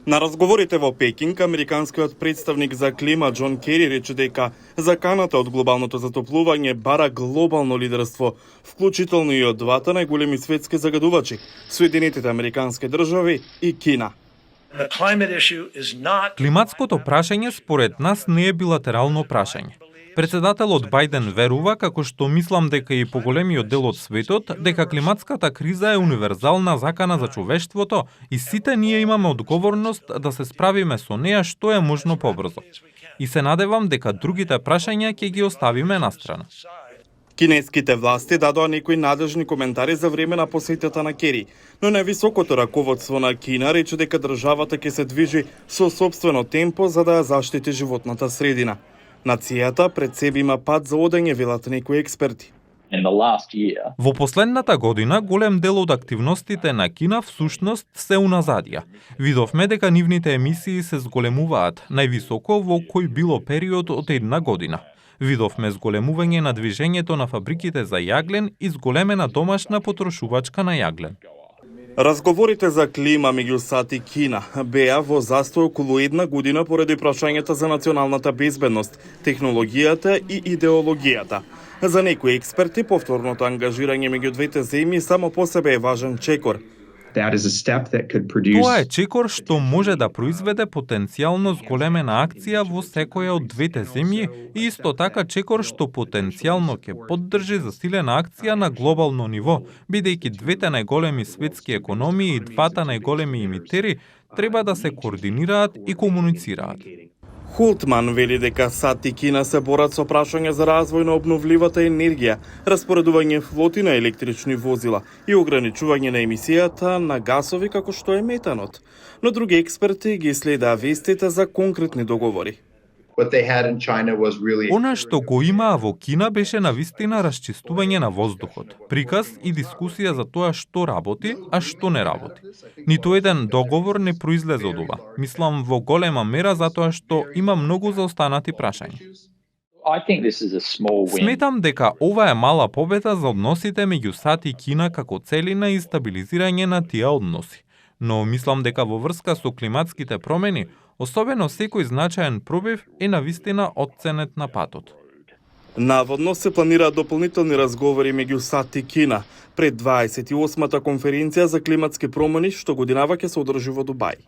На разговорите во Пекинг, американскиот представник за клима Џон Кери рече дека заканата од глобалното затоплување бара глобално лидерство, вклучително и од двата најголеми светски загадувачи, Соединетите американски држави и Кина. Климатското прашање според нас не е билатерално прашање. Председателот Бајден верува, како што мислам дека и поголемиот дел од светот, дека климатската криза е универзална закана за човештвото и сите ние имаме одговорност да се справиме со неа што е можно побрзо. И се надевам дека другите прашања ќе ги оставиме настрана. Кинеските власти дадоа некои надежни коментари за време на посетата на Кери, но највисокото раководство на Кина рече дека државата ќе се движи со сопствено темпо за да ја заштити животната средина. Нацијата пред себе има пат за одење, велат некои експерти. Во последната година голем дел од активностите на Кина всушност се уназадија. Видовме дека нивните емисии се зголемуваат највисоко во кој било период од една година. Видовме зголемување на движењето на фабриките за јаглен и зголемена домашна потрошувачка на јаглен. Разговорите за клима меѓу САД и Кина беа во застој околу една година поради прашањата за националната безбедност, технологијата и идеологијата. За некои експерти, повторното ангажирање меѓу двете земји само по себе е важен чекор. Тоа е чекор што може да произведе потенцијално зголемена акција во секоја од двете земји и исто така чекор што потенцијално ќе поддржи засилена акција на глобално ниво, бидејќи двете најголеми светски економии и двата најголеми емитери треба да се координираат и комуницираат. Хултман вели дека САД и Кина се борат со прашање за развој на обновливата енергија, распоредување флоти на електрични возила и ограничување на емисијата на гасови како што е метанот. Но други експерти ги следаа вестите за конкретни договори. Она што го имаа во Кина беше навистина расчистување на воздухот, приказ и дискусија за тоа што работи, а што не работи. Ниту еден договор не произлезе од ова. Мислам во голема мера затоа што има многу заостанати прашања. Сметам дека ова е мала победа за односите меѓу САД и Кина како целина и стабилизирање на тие односи. Но мислам дека во врска со климатските промени, особено секој значаен пробив е навистина оценет на патот. Наводно се планираат дополнителни разговори меѓу САД и Кина пред 28-та конференција за климатски промени што годинава ќе се одржи во Дубај.